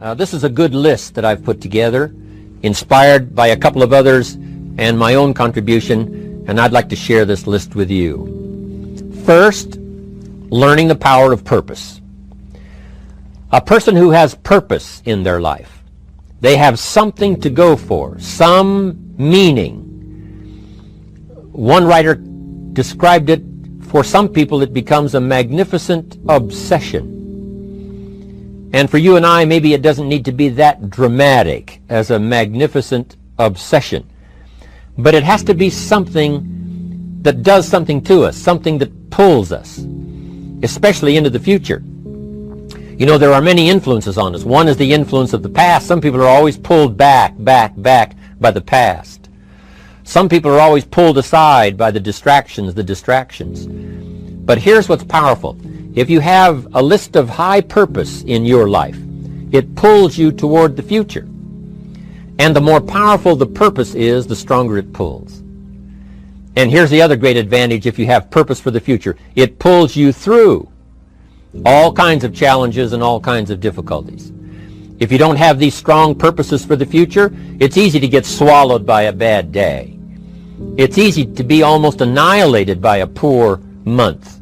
This is a good list that I've put together, inspired by a couple of others and my own contribution, and I'd like to share this list with you. First, learning the power of purpose. A person who has purpose in their life, they have something to go for, some meaning. One writer described it, for some people it becomes a magnificent obsession. And for you and I, maybe it doesn't need to be that dramatic as a magnificent obsession. But it has to be something that does something to us, something that pulls us, especially into the future. You know, there are many influences on us. One is the influence of the past. Some people are always pulled back by the past. Some people are always pulled aside by the distractions. But here's what's powerful. If you have a list of high purpose in your life, it pulls you toward the future. And the more powerful the purpose is, the stronger it pulls. And here's the other great advantage if you have purpose for the future. It pulls you through all kinds of challenges and all kinds of difficulties. If you don't have these strong purposes for the future, it's easy to get swallowed by a bad day. It's easy to be almost annihilated by a poor month.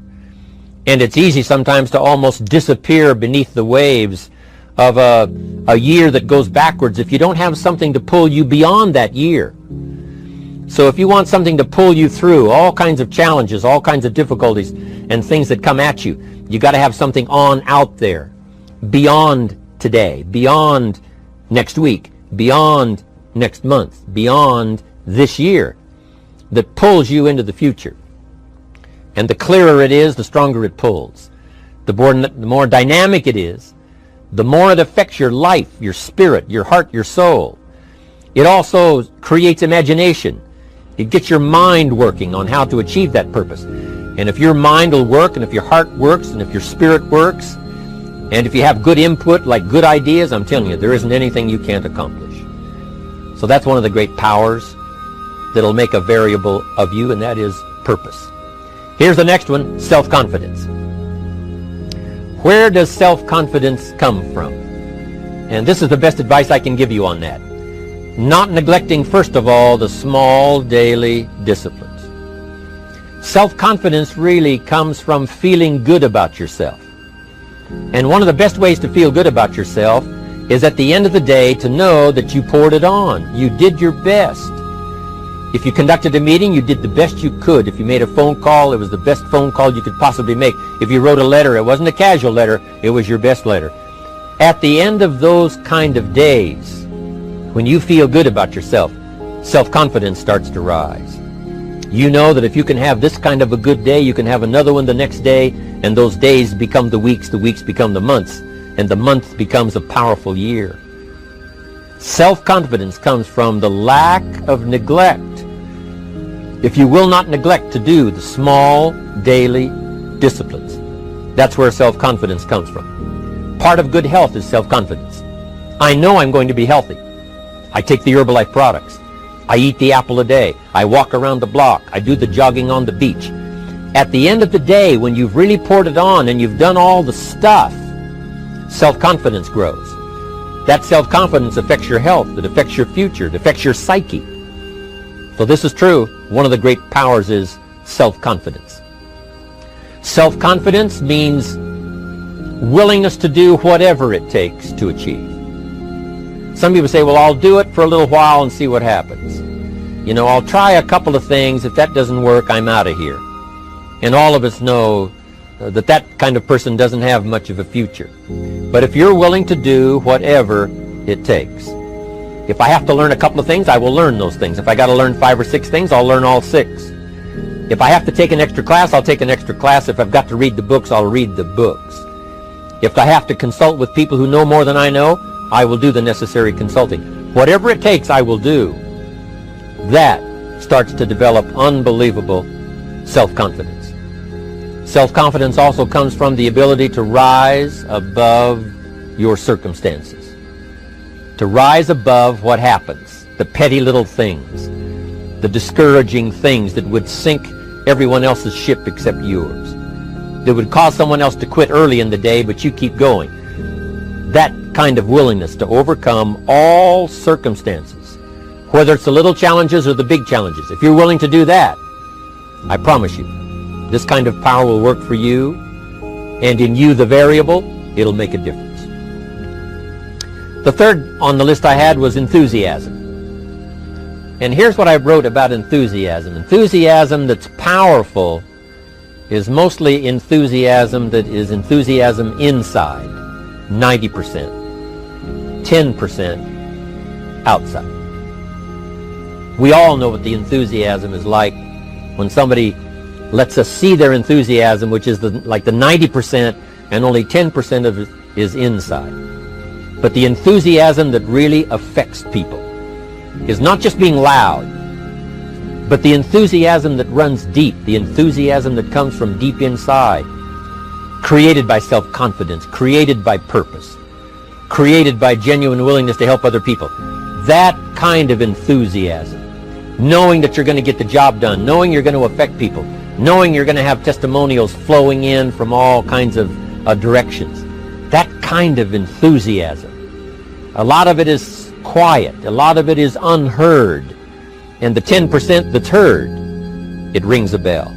And it's easy sometimes to almost disappear beneath the waves of a year that goes backwards if you don't have something to pull you beyond that year. So if you want something to pull you through all kinds of challenges, all kinds of difficulties and things that come at you, you got to have something on out there, beyond today, beyond next week, beyond next month, beyond this year, that pulls you into the future. And the clearer it is, the stronger it pulls. The more dynamic it is, the more it affects your life, your spirit, your heart, your soul. It also creates imagination. It gets your mind working on how to achieve that purpose. And if your mind will work, and if your heart works, and if your spirit works, and if you have good input, like good ideas, I'm telling you, there isn't anything you can't accomplish. So that's one of the great powers that'll make a variable of you, and that is purpose. Here's the next one, self-confidence. Where does self-confidence come from? And this is the best advice I can give you on that. Not neglecting, first of all, the small daily disciplines. Self-confidence really comes from feeling good about yourself. And one of the best ways to feel good about yourself is at the end of the day to know that you poured it on. You did your best. If you conducted a meeting, you did the best you could. If you made a phone call, it was the best phone call you could possibly make. If you wrote a letter, it wasn't a casual letter, it was your best letter. At the end of those kind of days, when you feel good about yourself, self-confidence starts to rise. You know that if you can have this kind of a good day, you can have another one the next day, and those days become the weeks become the months, and the month becomes a powerful year. Self-confidence comes from the lack of neglect. If you will not neglect to do the small daily disciplines, that's where self-confidence comes from. Part of good health is self-confidence. I know I'm going to be healthy. I take the Herbalife products. I eat the apple a day. I walk around the block. I do the jogging on the beach. At the end of the day, when you've really poured it on and you've done all the stuff, self-confidence grows. That self-confidence affects your health. It affects your future. It affects your psyche. So this is true. One of the great powers is self-confidence. Self-confidence means willingness to do whatever it takes to achieve. Some people say, well, I'll do it for a little while and see what happens. You know, I'll try a couple of things. If that doesn't work, I'm out of here. And all of us know that that kind of person doesn't have much of a future. But if you're willing to do whatever it takes, if I have to learn a couple of things, I will learn those things. If I got to learn 5 or 6 things, I'll learn all 6. If I have to take an extra class, I'll take an extra class. If I've got to read the books, I'll read the books. If I have to consult with people who know more than I know, I will do the necessary consulting. Whatever it takes, I will do. That starts to develop unbelievable self-confidence. Self-confidence also comes from the ability to rise above your circumstances. To rise above what happens, the petty little things, the discouraging things that would sink everyone else's ship except yours, that would cause someone else to quit early in the day, but you keep going. That kind of willingness to overcome all circumstances, whether it's the little challenges or the big challenges. If you're willing to do that, I promise you, this kind of power will work for you, and in you, the variable, it'll make a difference. The third on the list I had was enthusiasm. And here's what I wrote about enthusiasm. Enthusiasm that's powerful is mostly enthusiasm that is enthusiasm inside, 90%, 10% outside. We all know what the enthusiasm is like when somebody lets us see their enthusiasm, which is like the 90%, and only 10% of it is inside. But the enthusiasm that really affects people is not just being loud, but the enthusiasm that runs deep, the enthusiasm that comes from deep inside, created by self-confidence, created by purpose, created by genuine willingness to help other people. That kind of enthusiasm, knowing that you're going to get the job done, knowing you're going to affect people, knowing you're going to have testimonials flowing in from all kinds of directions. That kind of enthusiasm. A lot of it is quiet. A lot of it is unheard. And the 10% that's heard, it rings a bell.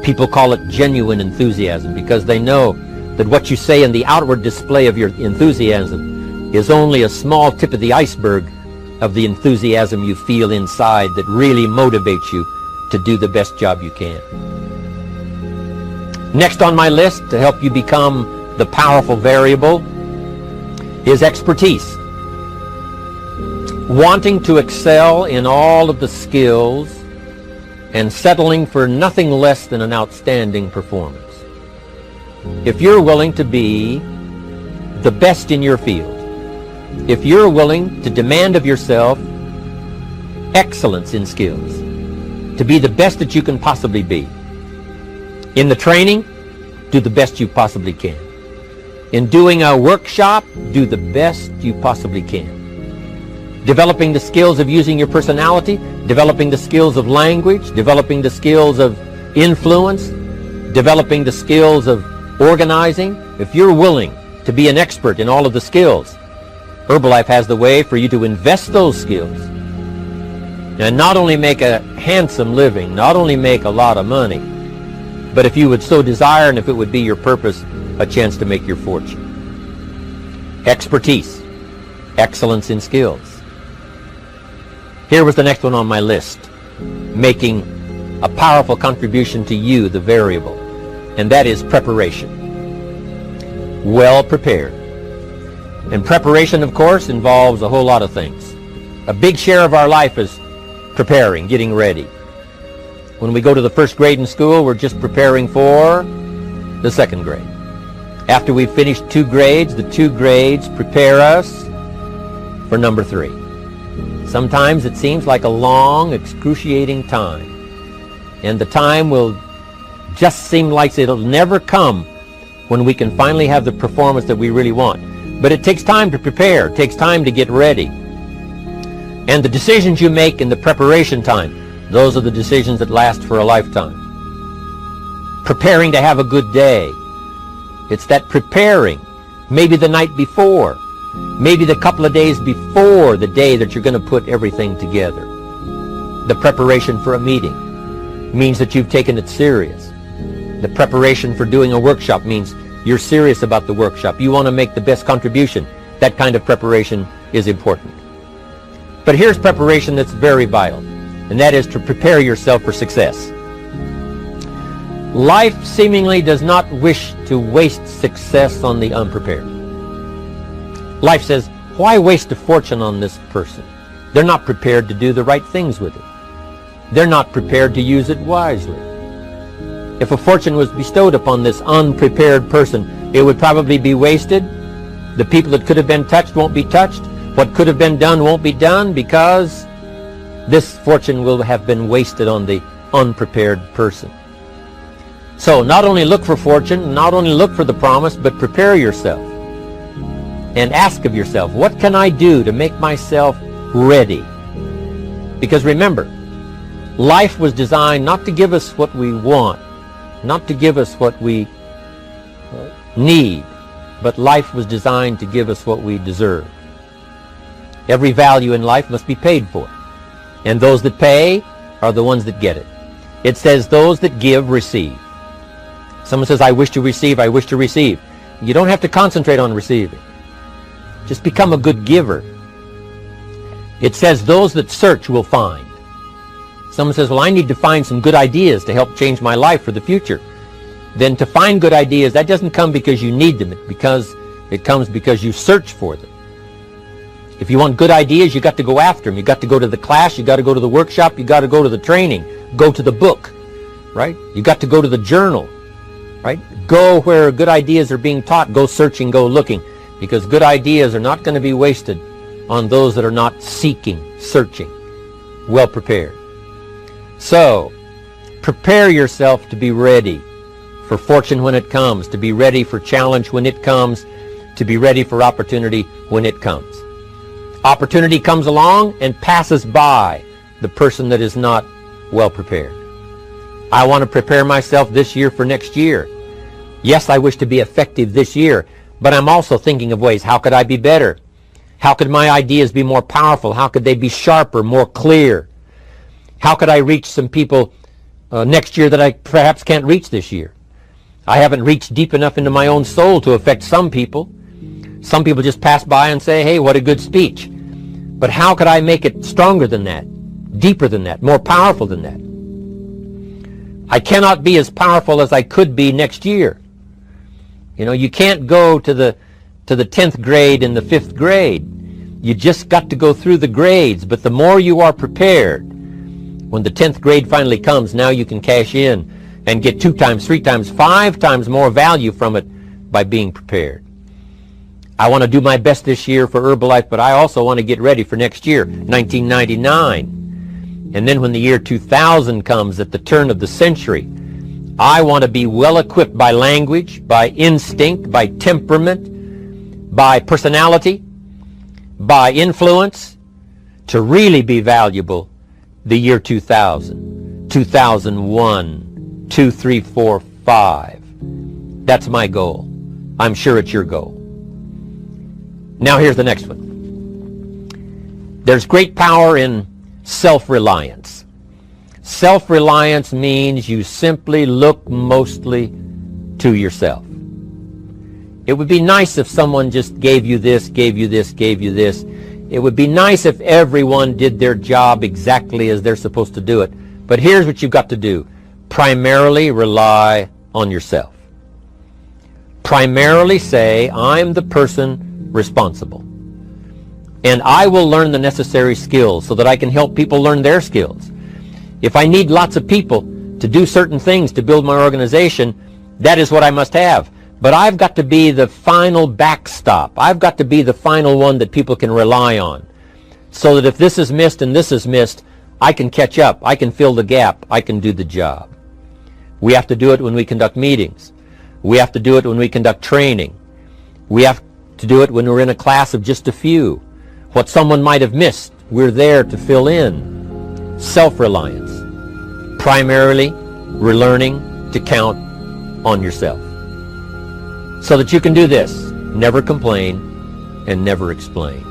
People call it genuine enthusiasm because they know that what you say in the outward display of your enthusiasm is only a small tip of the iceberg of the enthusiasm you feel inside that really motivates you to do the best job you can. Next on my list to help you become the powerful variable is expertise. Wanting to excel in all of the skills and settling for nothing less than an outstanding performance. If you're willing to be the best in your field, if you're willing to demand of yourself excellence in skills, to be the best that you can possibly be. In the training, do the best you possibly can. In doing a workshop, do the best you possibly can. Developing the skills of using your personality, developing the skills of language, developing the skills of influence, developing the skills of organizing. If you're willing to be an expert in all of the skills, Herbalife has the way for you to invest those skills and not only make a handsome living, not only make a lot of money, but if you would so desire and if it would be your purpose, a chance to make your fortune. Expertise, excellence in skills. Here was the next one on my list, making a powerful contribution to you, the variable, and that is preparation. Well prepared. And preparation, of course, involves a whole lot of things. A big share of our life is preparing, getting ready. When we go to the first grade in school, we're just preparing for the second grade. After we've finished 2 grades, the 2 grades prepare us for number 3. Sometimes it seems like a long, excruciating time. And the time will just seem like it'll never come when we can finally have the performance that we really want. But it takes time to prepare. It takes time to get ready. And the decisions you make in the preparation time, those are the decisions that last for a lifetime. Preparing to have a good day. It's that preparing, maybe the night before, maybe the couple of days before the day that you're going to put everything together. The preparation for a meeting means that you've taken it serious. The preparation for doing a workshop means you're serious about the workshop. You want to make the best contribution. That kind of preparation is important. But here's preparation that's very vital, and that is to prepare yourself for success. Life seemingly does not wish to waste success on the unprepared. Life says, why waste a fortune on this person? They're not prepared to do the right things with it. They're not prepared to use it wisely. If a fortune was bestowed upon this unprepared person, it would probably be wasted. The people that could have been touched won't be touched. What could have been done won't be done because this fortune will have been wasted on the unprepared person. So not only look for fortune, not only look for the promise, but prepare yourself and ask of yourself, what can I do to make myself ready? Because remember, life was designed not to give us what we want, not to give us what we need, but life was designed to give us what we deserve. Every value in life must be paid for, and those that pay are the ones that get it. It says those that give receive. Someone says, I wish to receive, I wish to receive. You don't have to concentrate on receiving. Just become a good giver. It says those that search will find. Someone says, well, I need to find some good ideas to help change my life for the future. Then to find good ideas, that doesn't come because you need them. It comes because you search for them. If you want good ideas, you got to go after them. You got to go to the class, you got to go to the workshop, you got to go to the training, go to the book, right? You got to go to the journal, right? Go where good ideas are being taught. Go searching, go looking, because good ideas are not going to be wasted on those that are not seeking, searching, well prepared. So, prepare yourself to be ready for fortune when it comes, to be ready for challenge when it comes, to be ready for opportunity when it comes. Opportunity comes along and passes by the person that is not well prepared. I want to prepare myself this year for next year. Yes, I wish to be effective this year, but I'm also thinking of ways, how could I be better? How could my ideas be more powerful? How could they be sharper, more clear? How could I reach some people next year that I perhaps can't reach this year? I haven't reached deep enough into my own soul to affect some people. Some people just pass by and say, hey, what a good speech. But how could I make it stronger than that, deeper than that, more powerful than that? I cannot be as powerful as I could be next year. You know, you can't go to the 10th grade in the 5th grade. You just got to go through the grades. But the more you are prepared, when the 10th grade finally comes, now you can cash in and get 2 times, 3 times, 5 times more value from it by being prepared. I want to do my best this year for Herbalife, but I also want to get ready for next year, 1999. And then when the year 2000 comes, at the turn of the century, I want to be well equipped by language, by instinct, by temperament, by personality, by influence, to really be valuable the year 2000, 2001, 2, 3, 4, 5. That's my goal. I'm sure it's your goal. Now here's the next one. There's great power in self-reliance. Self-reliance means you simply look mostly to yourself. It would be nice if someone just gave you this, gave you this, gave you this. It would be nice if everyone did their job exactly as they're supposed to do it. But here's what you've got to do. Primarily rely on yourself. Primarily say, I'm the person responsible. And I will learn the necessary skills so that I can help people learn their skills. If I need lots of people to do certain things to build my organization, that is what I must have. But I've got to be the final backstop. I've got to be the final one that people can rely on. So that if this is missed and this is missed, I can catch up. I can fill the gap. I can do the job. We have to do it when we conduct meetings. We have to do it when we conduct training. We have to do it when we're in a class of just a few. What someone might have missed, we're there to fill in. Self-reliance. Primarily, we're learning to count on yourself. So that you can do this. Never complain and never explain.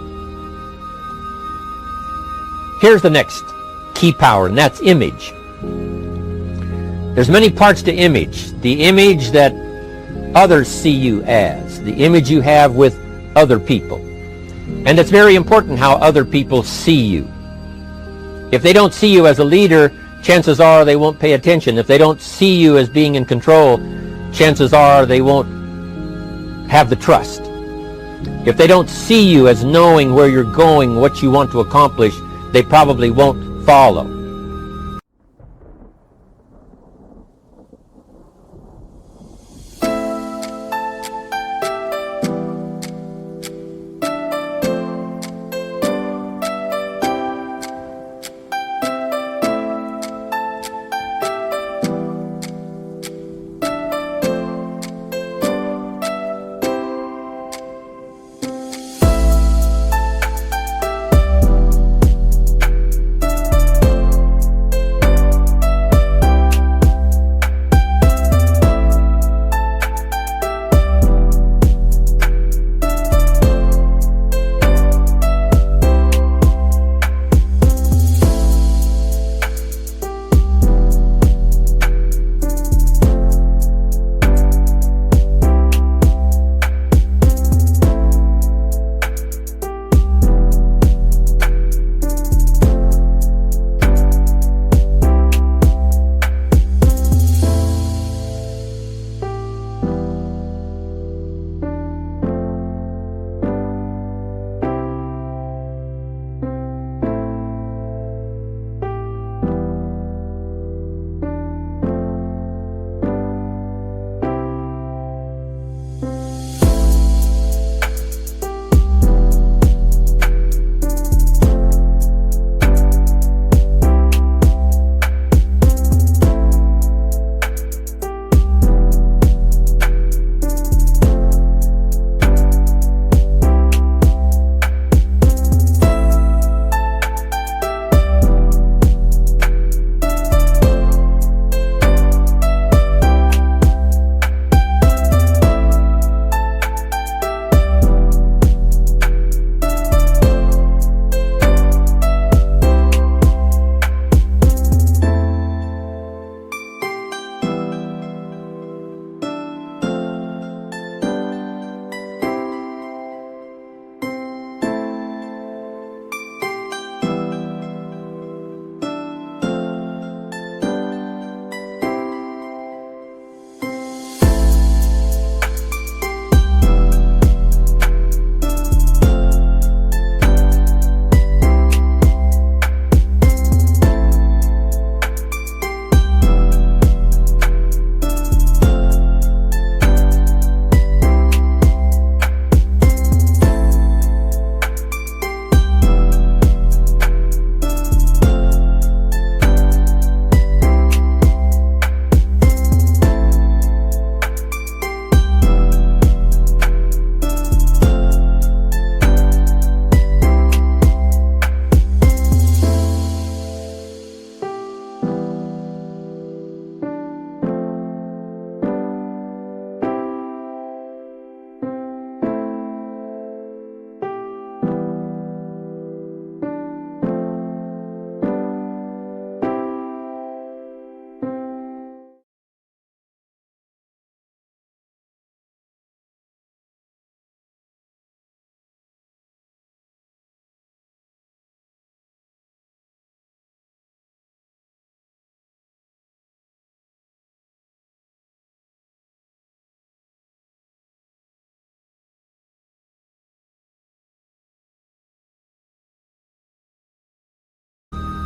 Here's the next key power, and that's image. There's many parts to image. The image that others see you as. The image you have with other people. And it's very important how other people see you. If they don't see you as a leader, chances are they won't pay attention. If they don't see you as being in control, chances are they won't have the trust. If they don't see you as knowing where you're going, what you want to accomplish, they probably won't follow.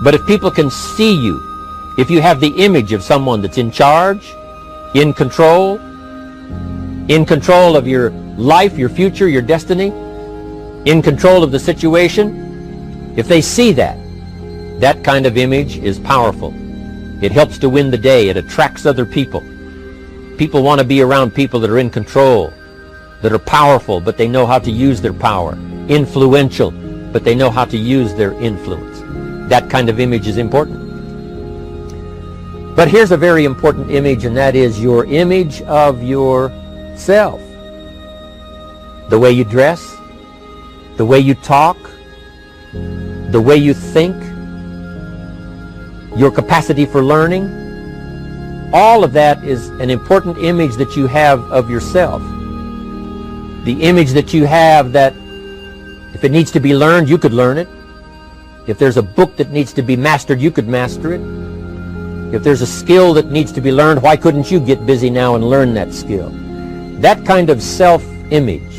But if people can see you, if you have the image of someone that's in charge, in control of your life, your future, your destiny, in control of the situation, if they see that, that kind of image is powerful. It helps to win the day. It attracts other people. People want to be around people that are in control, that are powerful, but they know how to use their power, influential, but they know how to use their influence. That kind of image is important. But here's a very important image, and that is your image of yourself. The way you dress, the way you talk, the way you think, your capacity for learning, all of that is an important image that you have of yourself. The image that you have that if it needs to be learned, you could learn it. If there's a book that needs to be mastered, you could master it. If there's a skill that needs to be learned, why couldn't you get busy now and learn that skill? That kind of self-image,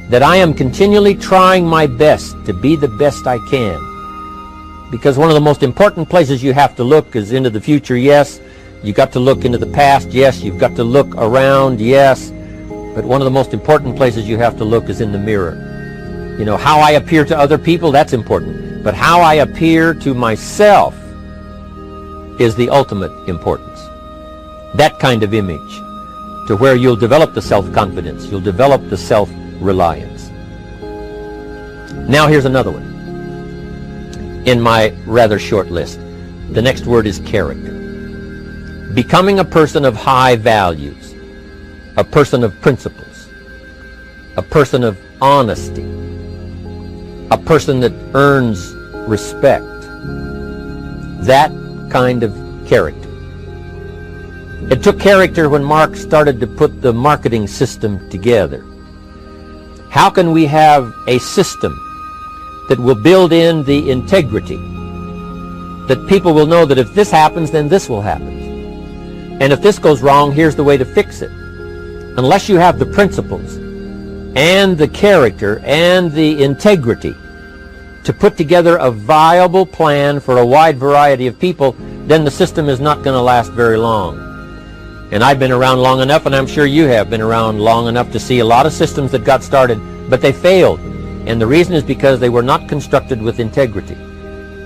that I am continually trying my best to be the best I can. Because one of the most important places you have to look is into the future, yes. You got to look into the past, yes. You've got to look around, yes. But one of the most important places you have to look is in the mirror. You know, how I appear to other people, that's important. But how I appear to myself is the ultimate importance. That kind of image, to where you'll develop the self-confidence, you'll develop the self-reliance. Now here's another one in my rather short list. The next word is character. Becoming a person of high values, a person of principles, a person of honesty, a person that earns respect. That kind of character. It took character when Mark started to put the marketing system together. How can we have a system that will build in the integrity, that people will know that if this happens, then this will happen, and if this goes wrong, here's the way to fix it? Unless you have the principles and the character and the integrity to put together a viable plan for a wide variety of people, then the system is not going to last very long. And I've been around long enough, and I'm sure you have been around long enough to see a lot of systems that got started, but they failed. And the reason is because they were not constructed with integrity.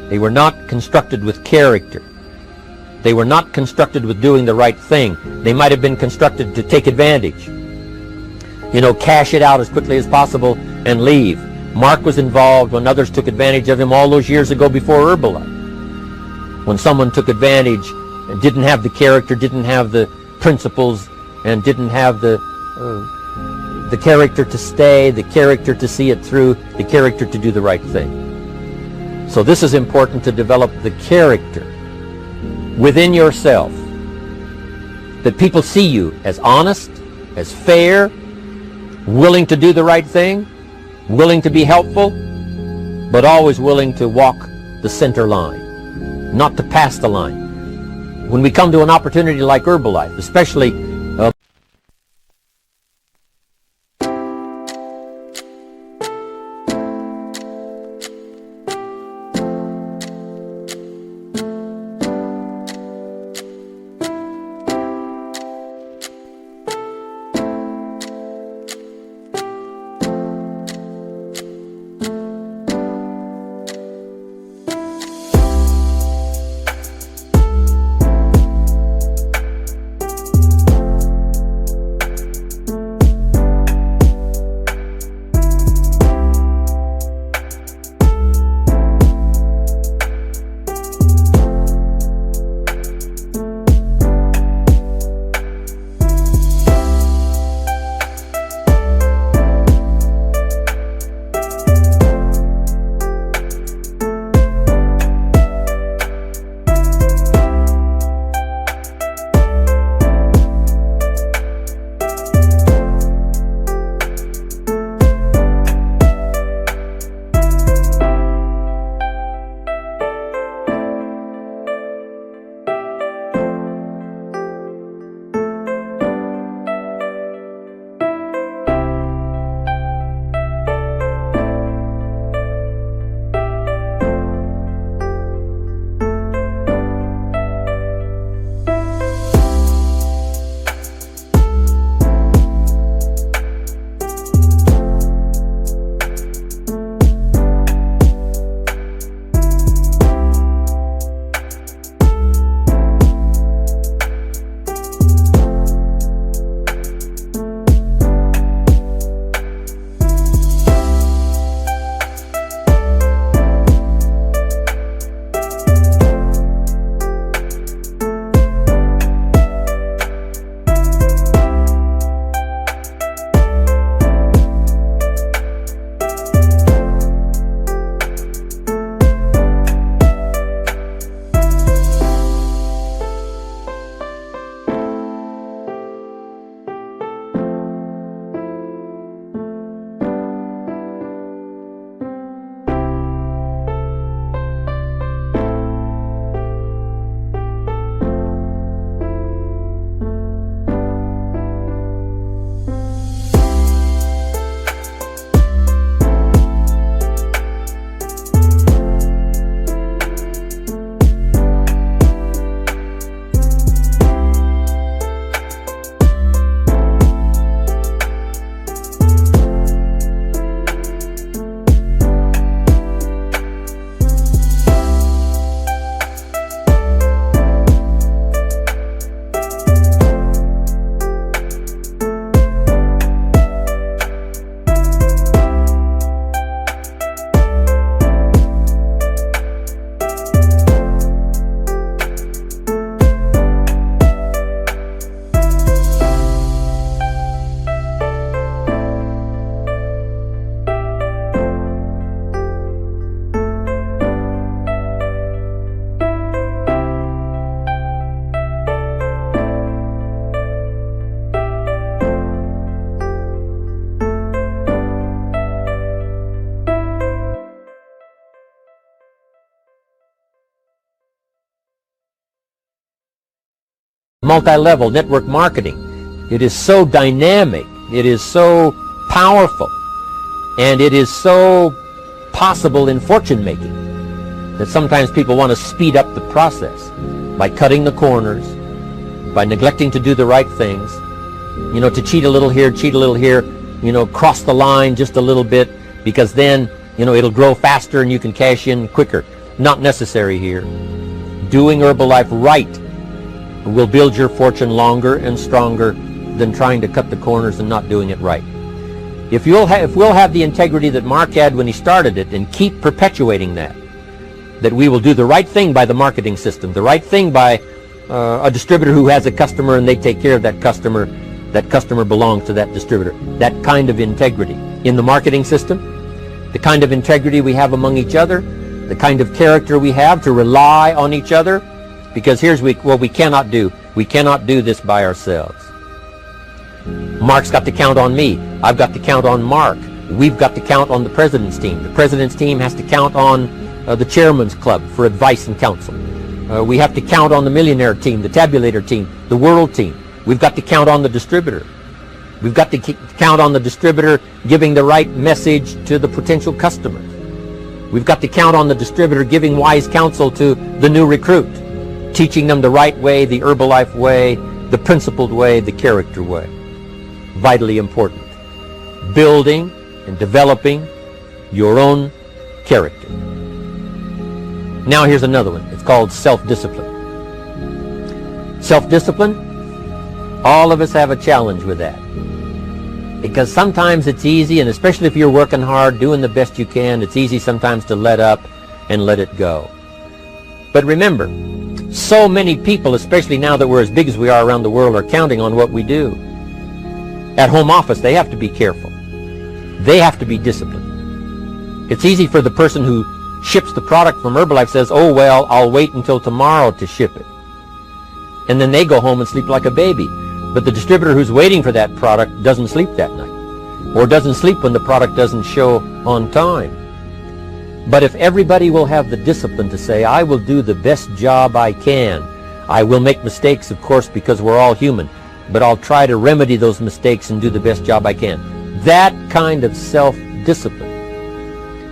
They were not constructed with character. They were not constructed with doing the right thing. They might have been constructed to take advantage. You know, cash it out as quickly as possible and leave. Mark was involved when others took advantage of him all those years ago before Herbalife. When someone took advantage and didn't have the character, didn't have the principles, and didn't have the character to stay, the character to see it through, the character to do the right thing. So this is important, to develop the character within yourself, that people see you as honest, as fair, willing to do the right thing, willing to be helpful, but always willing to walk the center line, not to pass the line. When we come to an opportunity like Herbalife, especially multi-level network marketing. It is so dynamic. It is so powerful. And it is so possible in fortune making that sometimes people want to speed up the process by cutting the corners, by neglecting to do the right things, to cheat a little here, cross the line just a little bit, because then, it'll grow faster and you can cash in quicker. Not necessary here. Doing Herbalife right will build your fortune longer and stronger than trying to cut the corners and not doing it right. If we'll have the integrity that Mark had when he started it and keep perpetuating that we will do the right thing by the marketing system, the right thing by a distributor who has a customer and they take care of that customer belongs to that distributor. That kind of integrity in the marketing system, the kind of integrity we have among each other, the kind of character we have to rely on each other, because here's what we cannot do. We cannot do this by ourselves. Mark's got to count on me. I've got to count on Mark. We've got to count on the president's team. The president's team has to count on the chairman's club for advice and counsel. We have to count on the millionaire team, the tabulator team, the world team. We've got to count on the distributor. We've got to count on the distributor giving the right message to the potential customers. We've got to count on the distributor giving wise counsel to the new recruit, teaching them the right way, the Herbalife way, the principled way, the character way. Vitally important. Building and developing your own character. Now here's another one. It's called self-discipline. Self-discipline, all of us have a challenge with that. Because sometimes it's easy, and especially if you're working hard, doing the best you can, it's easy sometimes to let up and let it go. But remember, so many people, especially now that we're as big as we are around the world, are counting on what we do. At home office, they have to be careful. They have to be disciplined. It's easy for the person who ships the product from Herbalife says, oh, well, I'll wait until tomorrow to ship it. And then they go home and sleep like a baby. But the distributor who's waiting for that product doesn't sleep that night, or doesn't sleep when the product doesn't show on time. But if everybody will have the discipline to say, I will do the best job I can. I will make mistakes, of course, because we're all human, but I'll try to remedy those mistakes and do the best job I can. That kind of self-discipline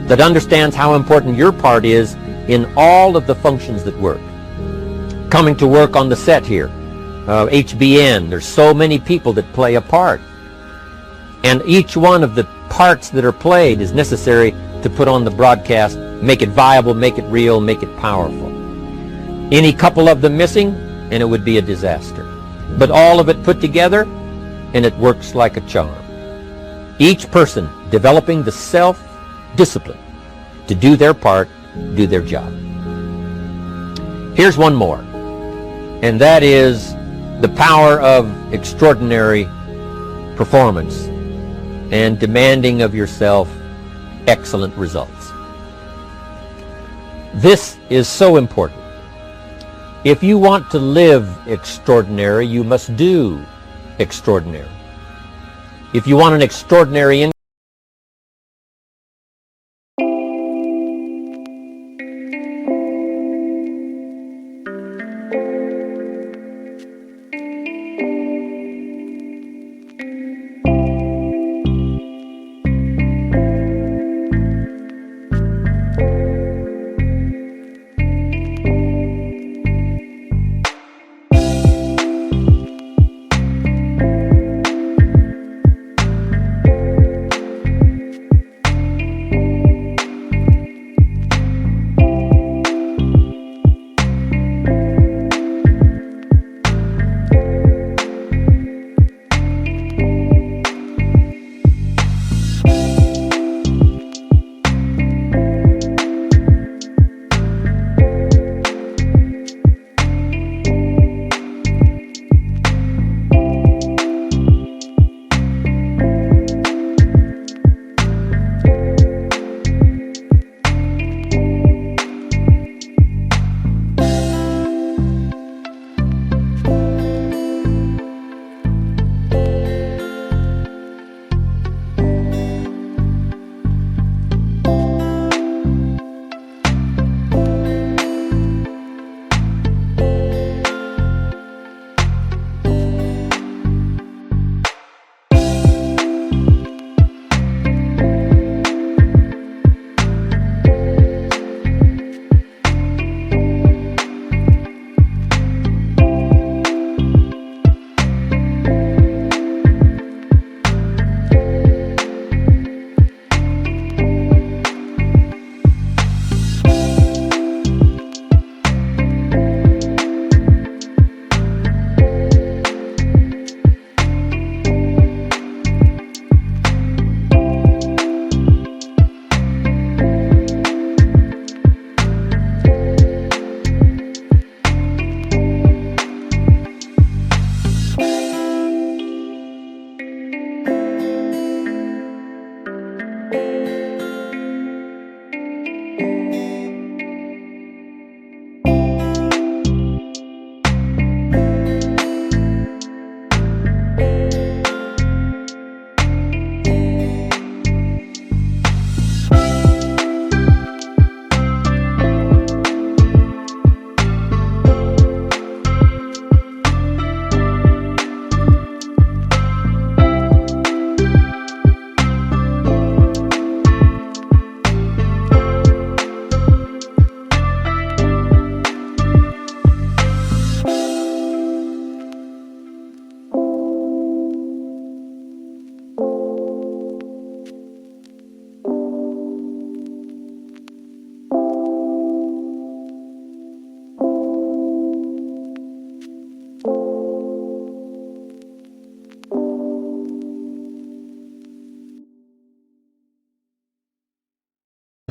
that understands how important your part is in all of the functions that work. Coming to work on the set here, HBN, there's so many people that play a part. And each one of the parts that are played is necessary to put on the broadcast, make it viable, make it real, make it powerful. Any couple of them missing, and it would be a disaster. But all of it put together, and it works like a charm. Each person developing the self-discipline to do their part, do their job. Here's one more, and that is the power of extraordinary performance and demanding of yourself excellent results. This is so important. If you want to live extraordinary, you must do extraordinary. If you want an extraordinary income,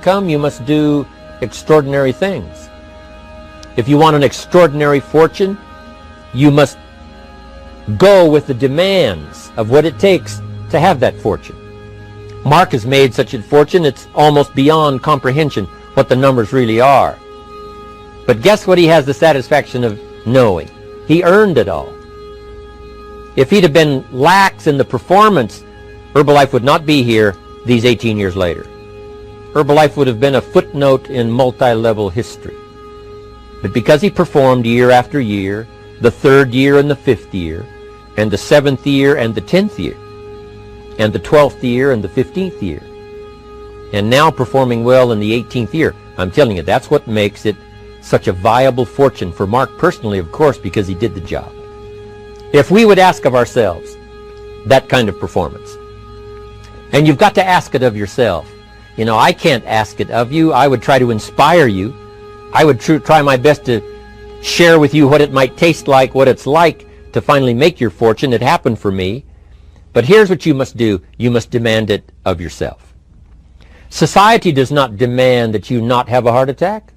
income, you must do extraordinary things. If you want an extraordinary fortune, you must go with the demands of what it takes to have that fortune. Mark has made such a fortune, it's almost beyond comprehension what the numbers really are. But guess what he has the satisfaction of knowing? He earned it all. If he'd have been lax in the performance, Herbalife would not be here these 18 years later. Herbalife would have been a footnote in multi-level history. But because he performed year after year, the 3rd year and the 5th year, and the 7th year and the 10th year, and the 12th year and the 15th year, and now performing well in the 18th year, I'm telling you, that's what makes it such a viable fortune for Mark personally, of course, because he did the job. If we would ask of ourselves that kind of performance, and you've got to ask it of yourself. You know, I can't ask it of you. I would try to inspire you. I would try my best to share with you what it might taste like, what it's like to finally make your fortune. It happened for me. But here's what you must do. You must demand it of yourself. Society does not demand that you not have a heart attack.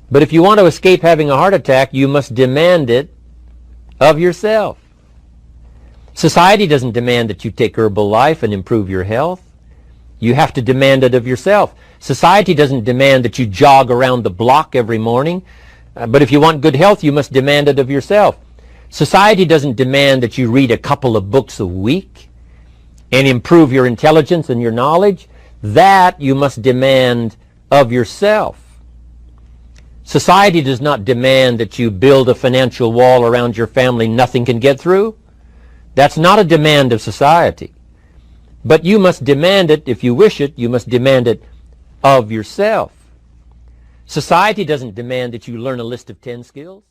But if you want to escape having a heart attack, you must demand it of yourself. Society doesn't demand that you take Herbalife and improve your health. You have to demand it of yourself. Society doesn't demand that you jog around the block every morning. But if you want good health, you must demand it of yourself. Society doesn't demand that you read a couple of books a week and improve your intelligence and your knowledge. That you must demand of yourself. Society does not demand that you build a financial wall around your family nothing can get through. That's not a demand of society. But you must demand it, if you wish it, you must demand it of yourself. Society doesn't demand that you learn a list of 10 skills.